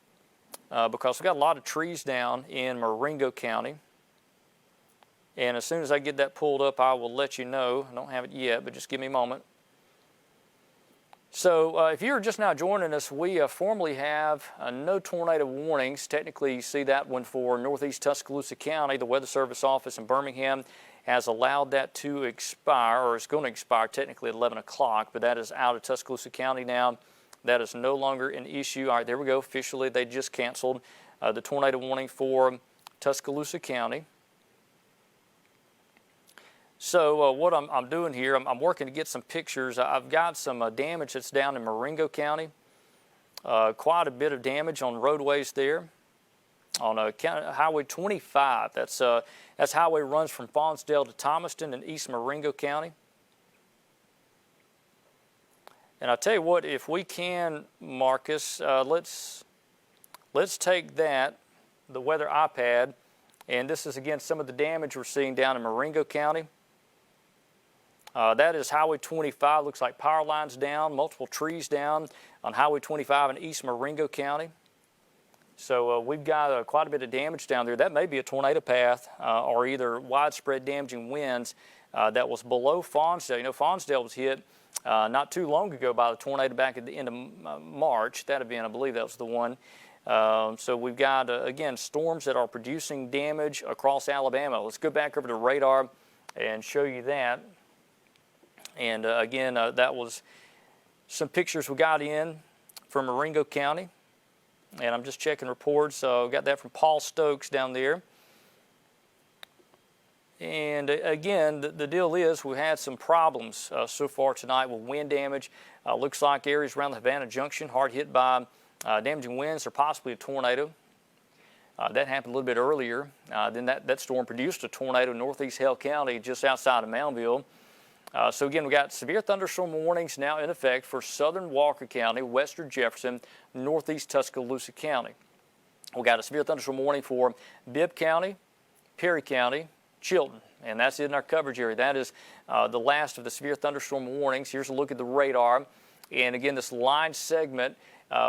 because we've got a lot of trees down in Marengo County. And as soon as I get that pulled up, I will let you know. I don't have it yet, but just give me a moment. So if you're just now joining us, we formally have no tornado warnings. Technically, you see that one for northeast Tuscaloosa County. The Weather Service office in Birmingham has allowed that to expire, or it's going to expire technically at 11 o'clock, but that is out of Tuscaloosa County now. That is no longer an issue. All right, there we go. Officially, they just canceled the tornado warning for Tuscaloosa County. So what I'm doing here, I'm working to get some pictures. I've got some damage that's down in Marengo County. Quite a bit of damage on roadways there. On Highway 25, that's highway runs from Fonsdale to Thomaston in East Marengo County. And I tell you what, if we can, Marcus, let's take that, the weather iPad, and this is again some of the damage we're seeing down in Marengo County. That is Highway 25. Looks like power lines down, multiple trees down on Highway 25 in East Marengo County. So we've got quite a bit of damage down there. That may be a tornado path or either widespread damaging winds that was below Fonsdale. You know, Fonsdale was hit not too long ago by the tornado back at the end of March. That event, I believe that was the one. So we've got, again, storms that are producing damage across Alabama. Let's go back over to radar and show you that. And again, that was some pictures we got in from Marengo County. And I'm just checking reports. So got that from Paul Stokes down there. And again, the deal is we had some problems so far tonight with wind damage. Looks like areas around the Havana Junction hard hit by damaging winds or possibly a tornado. That happened a little bit earlier. Then that storm produced a tornado in northeast Hale County just outside of Moundville. So again, we got severe thunderstorm warnings now in effect for southern Walker County, western Jefferson, northeast Tuscaloosa County. We got a severe thunderstorm warning for Bibb County, Perry County, Chilton, and that's in our coverage area. That is the last of the severe thunderstorm warnings. Here's a look at the radar. And again, this line segment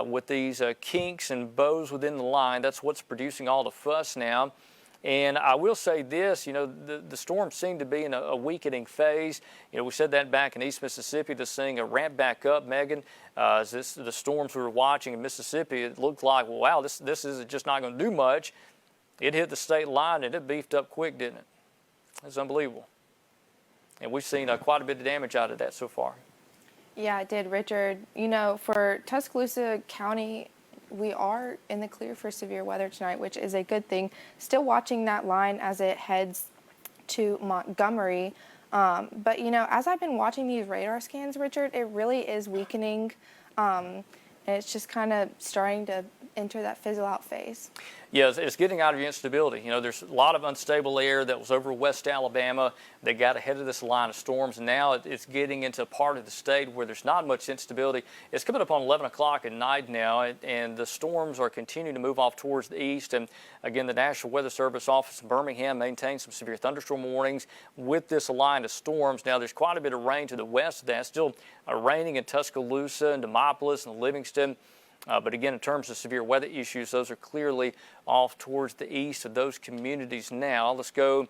with these kinks and bows within the line, that's what's producing all the fuss now. And I will say this, you know, the storms seem to be in a weakening phase. You know, we said that back in East Mississippi, this thing ramp back up, Megan. The storms we were watching in Mississippi, it looked like, well, wow, this is just not going to do much. It hit the state line and it beefed up quick, didn't it? It's unbelievable. And we've seen quite a bit of damage out of that so far. Yeah, it did, Richard. You know, for Tuscaloosa County, we are in the clear for severe weather tonight, which is a good thing. Still watching that line as it heads to Montgomery. But, you know, as I've been watching these radar scans, Richard, it really is weakening. And it's just kind of starting to enter that fizzle out phase. Yeah, it's getting out of instability. You know, there's a lot of unstable air that was over West Alabama that got ahead of this line of storms, and now it's getting into a part of the state where there's not much instability. It's coming up on 11 o'clock at night now, and the storms are continuing to move off towards the east. And again, the National Weather Service office in Birmingham maintains some severe thunderstorm warnings with this line of storms. Now, there's quite a bit of rain to the west of that. Still raining in Tuscaloosa and Demopolis and Livingston. But again, in terms of severe weather issues, those are clearly off towards the east of those communities now. Let's go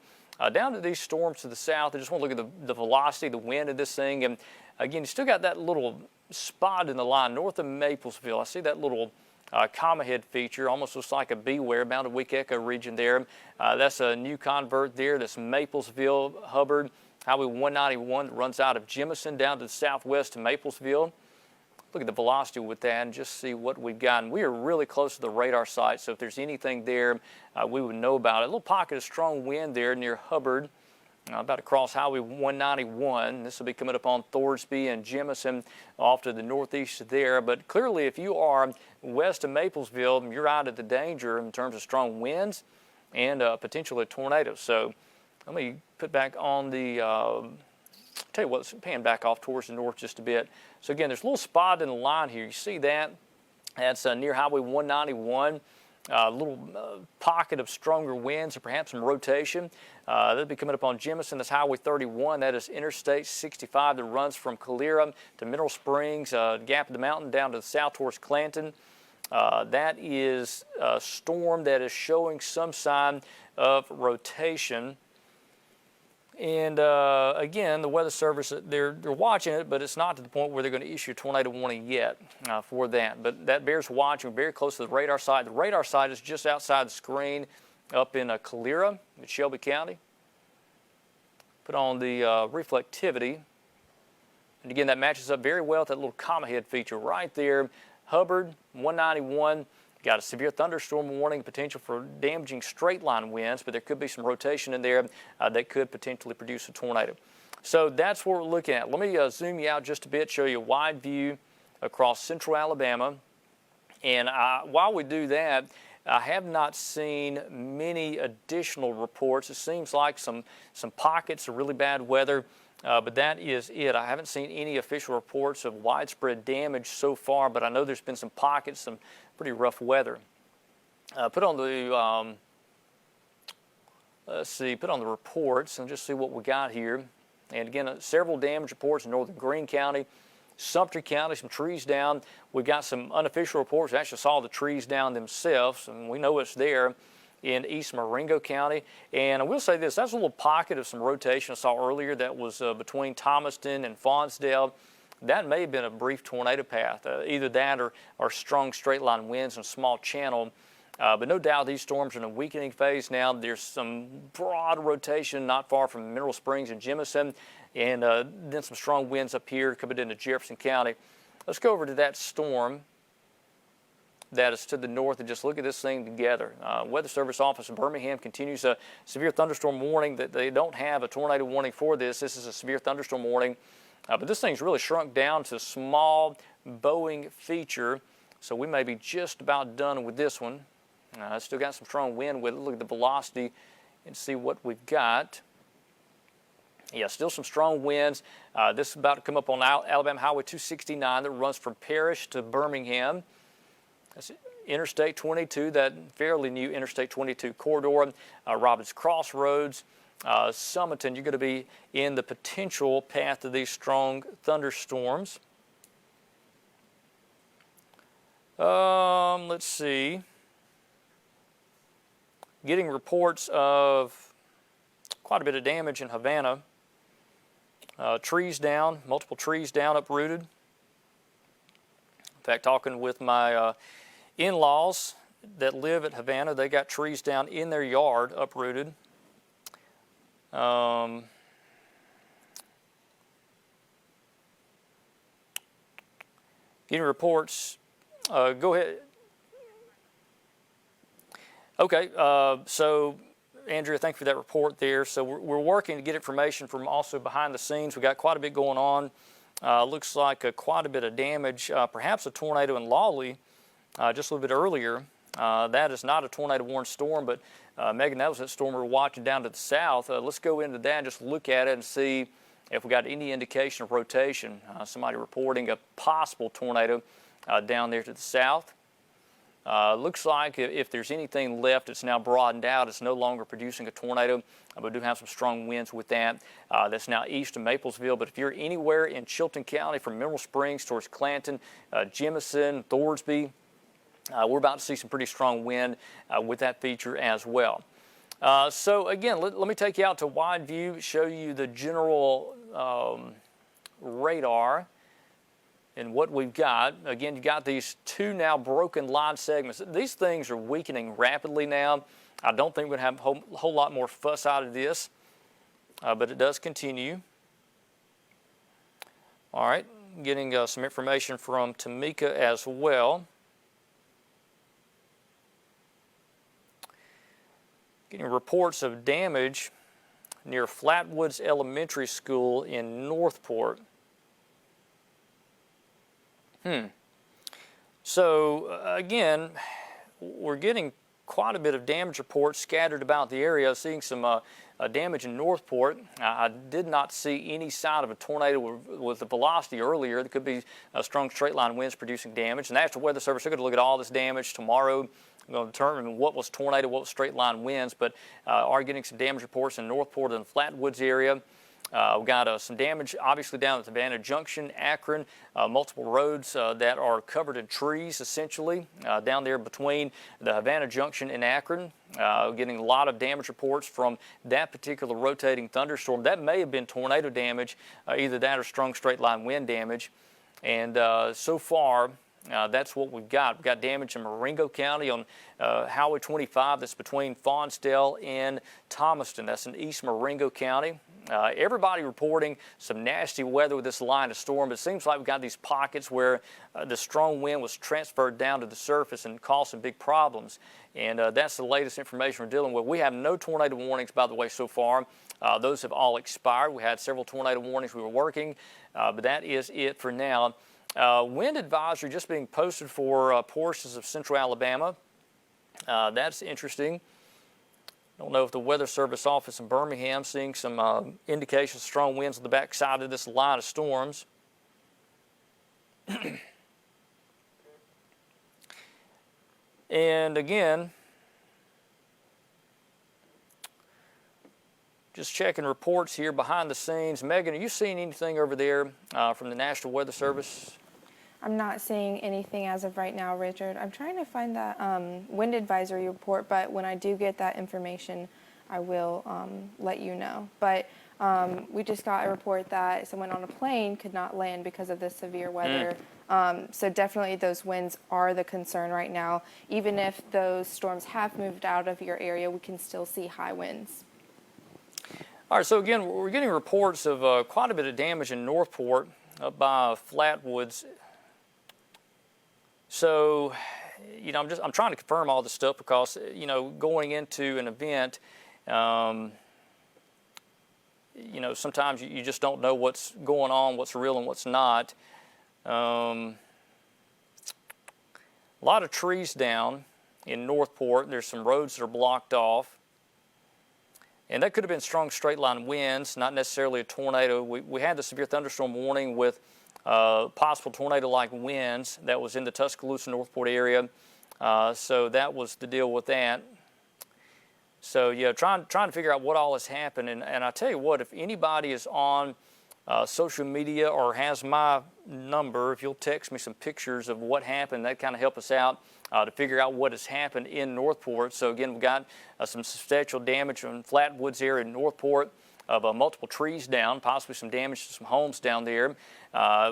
down to these storms to the south. I just want to look at the velocity, the wind of this thing. And again, you still got that little spot in the line north of Maplesville. I see that little comma head feature, almost looks like a beware, bound to weak echo region there. That's a new convert there. That's Maplesville, Hubbard, Highway 191 that runs out of Jemison down to the southwest to Maplesville. Look at the velocity with that and just see what we've got. And we are really close to the radar site, so if there's anything there, we would know about it. A little pocket of strong wind there near Hubbard, about to cross Highway 191. This will be coming up on Thorsby and Jemison off to the northeast there. But clearly, if you are west of Maplesville, you're out of the danger in terms of strong winds and potentially a tornado. So let me put back on the... tell you what, let's pan back off towards the north just a bit. So again, there's a little spot in the line here. You see that? That's near Highway 191. A little pocket of stronger winds or perhaps some rotation. That'll be coming up on Jemison. That's Highway 31. That is Interstate 65 that runs from Calera to Mineral Springs, Gap of the Mountain down to the south towards Clanton. That is a storm that is showing some sign of rotation. And again, the Weather Service, they're watching it, but it's not to the point where they're going to issue a tornado warning yet for that. But that bears watching. We're very close to the radar site. The radar site is just outside the screen up in Calera in Shelby County. Put on the reflectivity. And again, that matches up very well with that little comma head feature right there. Hubbard, 191. Got a severe thunderstorm warning, potential for damaging straight line winds, but there could be some rotation in there that could potentially produce a tornado. So that's what we're looking at. Let me zoom you out just a bit, show you a wide view across central Alabama. And while we do that, I have not seen many additional reports. It seems like some pockets of really bad weather, but that is it. I haven't seen any official reports of widespread damage so far, but I know there's been some pockets, some pretty rough weather. Put on the put on the reports and just see what we got here. And again, several damage reports in northern Greene County, Sumter County, some trees down. We got some unofficial reports. We actually saw the trees down themselves, and we know it's there in East Marengo County. And I will say this, that's a little pocket of some rotation I saw earlier that was between Thomaston and Fonsdale. That may have been a brief tornado path, either that or strong straight line winds and a small channel. But no doubt these storms are in a weakening phase now. There's some broad rotation not far from Mineral Springs and Jemison, and then some strong winds up here coming into Jefferson County. Let's go over to that storm that is to the north and just look at this thing together. Weather Service office in Birmingham continues a severe thunderstorm warning. That they don't have a tornado warning for this. This is a severe thunderstorm warning. But this thing's really shrunk down to a small bowing feature, so we may be just about done with this one. Still got some strong wind with it. Look at the velocity and see what we've got. Yeah, still some strong winds. This is about to come up on Alabama Highway 269 that runs from Parrish to Birmingham. That's Interstate 22, that fairly new Interstate 22 corridor. Robbins Crossroads. Summerton, you're going to be in the potential path of these strong thunderstorms. Let's see. Getting reports of quite a bit of damage in Havana. Trees down, multiple trees down, uprooted. In fact, talking with my in-laws that live at Havana, they got trees down in their yard, uprooted. Getting reports. Go ahead. Okay, so Andrea, thank you for that report there. So we're working to get information from also behind the scenes. We got quite a bit going on. Looks like quite a bit of damage, perhaps a tornado in Lawley just a little bit earlier. That is not a tornado warned storm, but Megan, that was that storm we were watching down to the south. Let's go into that and just look at it and see if we got any indication of rotation. Somebody reporting a possible tornado down there to the south. Looks like if there's anything left, it's now broadened out. It's no longer producing a tornado, but we do have some strong winds with that. That's now east of Maplesville. But if you're anywhere in Chilton County from Mineral Springs towards Clanton, Jemison, Thorsby, we're about to see some pretty strong wind with that feature as well. So again, let me take you out to wide view, show you the general radar and what we've got. Again, you got these two now broken line segments. These things are weakening rapidly now. I don't think we're going to have a whole lot more fuss out of this, but it does continue. All right, getting some information from Tamika as well. Getting reports of damage near Flatwoods Elementary School in Northport. So again, we're getting quite a bit of damage reports scattered about the area. Seeing some damage in Northport. I did not see any sign of a tornado with the velocity earlier. There could be strong straight line winds producing damage. The National Weather Service are going to look at all this damage tomorrow. We're going to determine what was tornado, what was straight line winds, but are getting some damage reports in Northport and the Flatwoods area. We've got some damage, obviously, down at Havana Junction, Akron, multiple roads that are covered in trees, essentially, down there between the Havana Junction and Akron. Getting a lot of damage reports from that particular rotating thunderstorm. That may have been tornado damage, either that or strong straight line wind damage. And so far, that's what we've got. We've got damage in Marengo County on Highway 25 that's between Faunsdale and Thomaston. That's in East Marengo County. Everybody reporting some nasty weather with this line of storm. It seems like we've got these pockets where the strong wind was transferred down to the surface and caused some big problems. And that's the latest information we're dealing with. We have no tornado warnings, by the way, so far. Those have all expired. We had several tornado warnings we were working, but that is it for now. Wind advisory just being posted for portions of central Alabama. That's interesting. I don't know if the Weather Service office in Birmingham seeing some indications of strong winds on the backside of this line of storms. And again, just checking reports here behind the scenes. Megan, are you seeing anything over there from the National Weather Service? I'm not seeing anything as of right now, Richard. I'm trying to find that wind advisory report, but when I do get that information, I will let you know. But we just got a report that someone on a plane could not land because of the severe weather. So definitely those winds are the concern right now. Even if those storms have moved out of your area, we can still see high winds. All right, so again, we're getting reports of quite a bit of damage in Northport up by Flatwoods. So, you know, I'm trying to confirm all this stuff because, you know, going into an event, you know, sometimes you just don't know what's going on, what's real and what's not. A lot of trees down in Northport. There's some roads that are blocked off. And that could have been strong straight line winds, not necessarily a tornado. We had the severe thunderstorm warning with possible tornado-like winds that was in the Tuscaloosa, Northport area. So that was the deal with that. So yeah, trying to figure out what all has happened. And I tell you what, if anybody is on social media or has my number, if you'll text me some pictures of what happened, that kind of help us out to figure out what has happened in Northport. So again, we've got some substantial damage on Flatwoods area in Northport of multiple trees down, possibly some damage to some homes down there.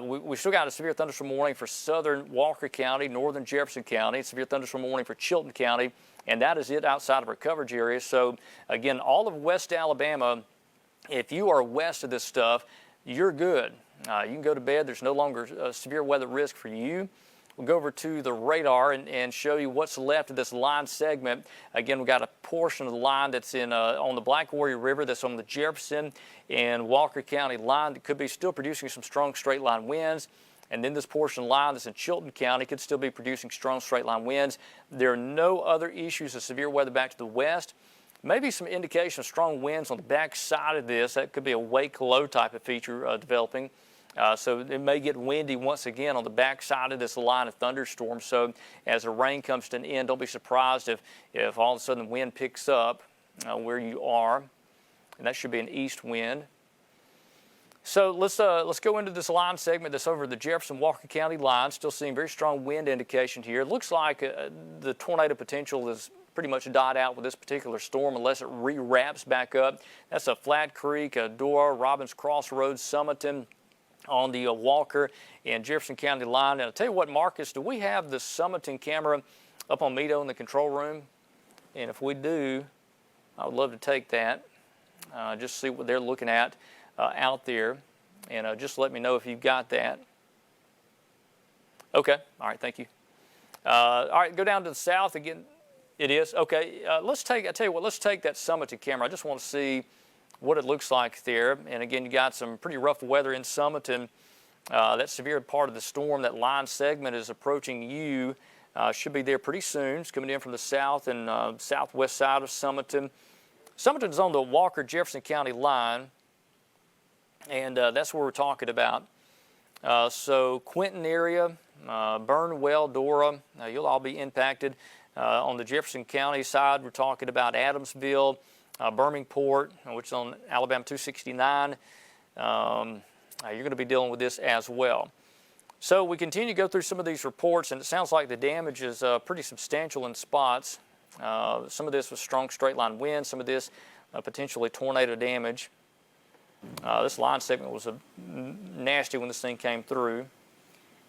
We still got a severe thunderstorm warning for southern Walker County, northern Jefferson County, severe thunderstorm warning for Chilton County, and that is it outside of our coverage area. So again, all of West Alabama, if you are west of this stuff, you're good. You can go to bed. There's no longer a severe weather risk for you. We'll go over to the radar and show you what's left of this line segment. Again, we've got a portion of the line that's in on the Black Warrior River that's on the Jefferson and Walker County line that could be still producing some strong straight line winds. And then this portion of the line that's in Chilton County could still be producing strong straight line winds. There are no other issues of severe weather back to the west. Maybe some indication of strong winds on the back side of this. That could be a wake low type of feature developing. So it may get windy once again on the back side of this line of thunderstorms. So as the rain comes to an end, don't be surprised if all of a sudden the wind picks up where you are. And that should be an east wind. So let's go into this line segment that's over the Jefferson-Walker County line. Still seeing very strong wind indication here. It looks like the tornado potential is pretty much died out with this particular storm unless it re-wraps back up. That's a Flat Creek, Dora, Robbins Crossroads, Summerton on the Walker and Jefferson County line. And I'll tell you what, Marcus, do we have the Summerton camera up on Mito in the control room? And if we do, I would love to take that, just see what they're looking at out there. And just let me know if you've got that. Okay, all right, thank you. All right, go down to the south again. It is? Okay, I tell you what, let's take that Summerton camera. I just want to see what it looks like there. And again, you got some pretty rough weather in Summerton. That severe part of the storm, that line segment is approaching you. Should be there pretty soon. It's coming in from the south and southwest side of Summerton. Summerton's on the Walker-Jefferson County line, and that's where we're talking about. So Quinton area, Burnwell, Dora, you'll all be impacted. On the Jefferson County side, we're talking about Adamsville, Birmingport, which is on Alabama 269. You're going to be dealing with this as well. So we continue to go through some of these reports, and it sounds like the damage is pretty substantial in spots. Some of this was strong straight line winds, some of this potentially tornado damage. This line segment was nasty when this thing came through.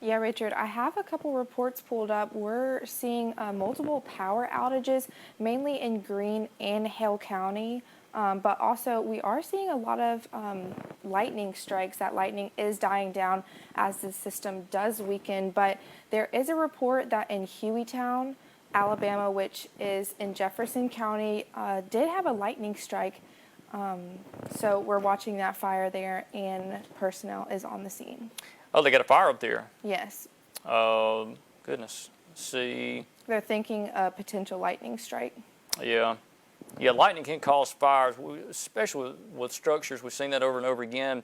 Yeah, Richard, I have a couple reports pulled up. We're seeing multiple power outages, mainly in Greene and Hale County. But also, we are seeing a lot of lightning strikes. That lightning is dying down as the system does weaken. But there is a report that in Hueytown, Alabama, which is in Jefferson County, did have a lightning strike. So we're watching that fire there, and personnel is on the scene. Oh, they got a fire up there. Yes. Goodness. Let's see. They're thinking a potential lightning strike. Yeah. Yeah, lightning can cause fires, especially with structures. We've seen that over and over again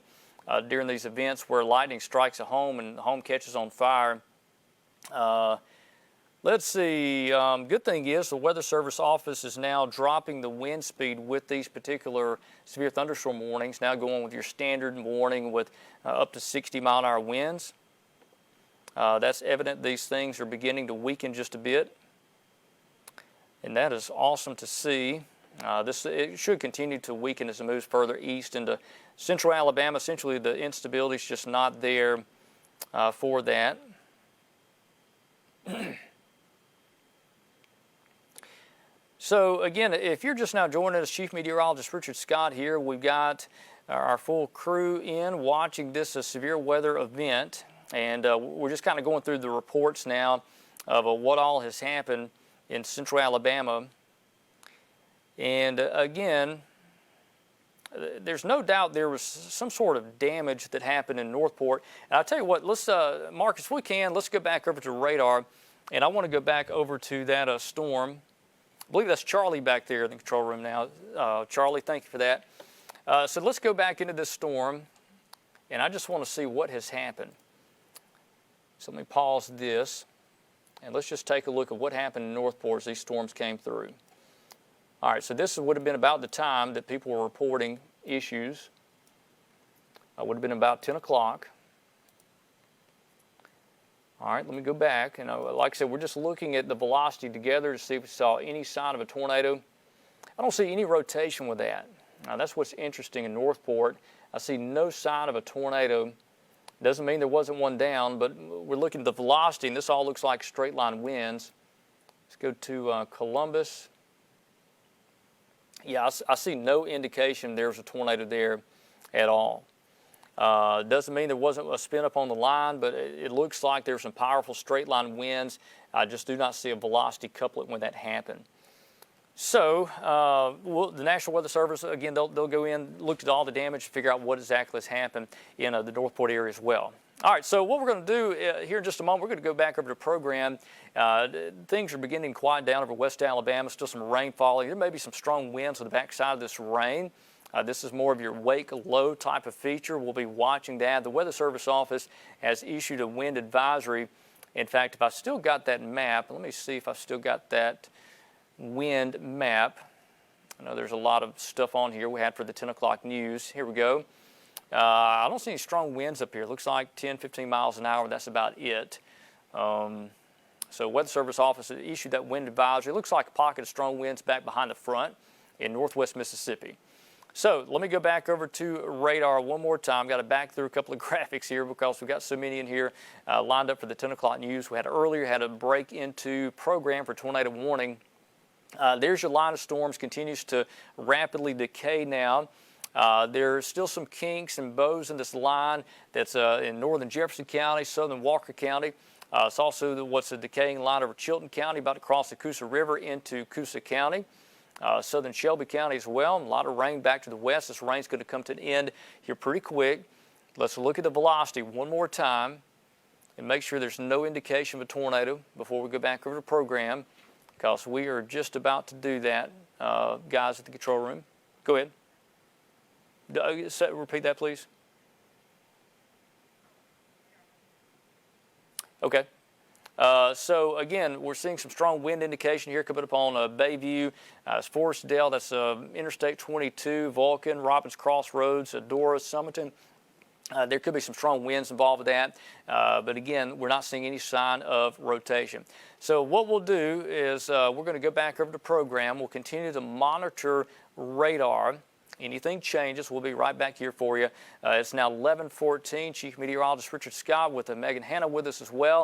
during these events where lightning strikes a home and the home catches on fire. Let's see. Good thing is the Weather Service office is now dropping the wind speed with these particular severe thunderstorm warnings, now going with your standard warning with up to 60-mile-an-hour winds. That's evident these things are beginning to weaken just a bit, and that is awesome to see. It should continue to weaken as it moves further east into central Alabama. Essentially, the instability is just not there for that. So again, if you're just now joining us, Chief Meteorologist Richard Scott here. We've got our full crew in watching this severe weather event, and we're just kind of going through the reports now of what all has happened in central Alabama. And again, there's no doubt there was some sort of damage that happened in Northport. And I'll tell you what, let's, Marcus, if we can, let's go back over to radar. And I want to go back over to that storm. I believe that's Charlie back there in the control room now. Charlie, thank you for that. So let's go back into this storm, and I just want to see what has happened. So let me pause this, and let's just take a look at what happened in Northport as these storms came through. All right, so this would have been about the time that people were reporting issues. It would have been about 10 o'clock. All right, let me go back. And like I said, we're just looking at the velocity together to see if we saw any sign of a tornado. I don't see any rotation with that. Now, that's what's interesting in Northport. I see no sign of a tornado. Doesn't mean there wasn't one down, but we're looking at the velocity, and this all looks like straight line winds. Let's go to Columbus. Yeah, I see no indication there's a tornado there at all. Doesn't mean there wasn't a spin up on the line, but it looks like there's some powerful straight line winds. I just do not see a velocity couplet when that happened. So the National Weather Service, again, they'll go in, look at all the damage, figure out what exactly has happened in the Northport area as well. All right, so what we're going to do here in just a moment, we're going to go back over to the program. Things are beginning to quiet down over West Alabama, still some rain falling. There may be some strong winds on the backside of this rain. This is more of your wake low type of feature. We'll be watching that. The Weather Service office has issued a wind advisory. In fact, if I've still got that map, let me see if I've still got that wind map. I know there's a lot of stuff on here we had for the 10 o'clock news. Here we go. I don't see any strong winds up here. It looks like 10, 15 miles an hour. That's about it. So Weather Service office issued that wind advisory. It looks like a pocket of strong winds back behind the front in northwest Mississippi. So let me go back over to radar one more time. Got to back through a couple of graphics here because we've got so many in here lined up for the 10 o'clock news. We had earlier had a break into program for tornado warning. There's your line of storms, continues to rapidly decay now. There's still some kinks and bows in this line that's in northern Jefferson County, southern Walker County. It's also what's a decaying line over Chilton County, about to cross the Coosa River into Coosa County. Southern Shelby County as well. A lot of rain back to the west. This rain's going to come to an end here pretty quick. Let's look at the velocity one more time and make sure there's no indication of a tornado before we go back over to the program, because we are just about to do that, guys at the control room. Go ahead. Repeat that, please. Okay. So again, we're seeing some strong wind indication here coming up on Bayview, Forest Dale, that's Interstate 22, Vulcan, Robbins Crossroads, Dora, Summerton. There could be some strong winds involved with that, but again, we're not seeing any sign of rotation. So what we'll do is we're going to go back over to program. We'll continue to monitor radar. anything changes, we'll be right back here for you. It's now 11:14. Chief Meteorologist Richard Scott with Megan Hanna with us as well.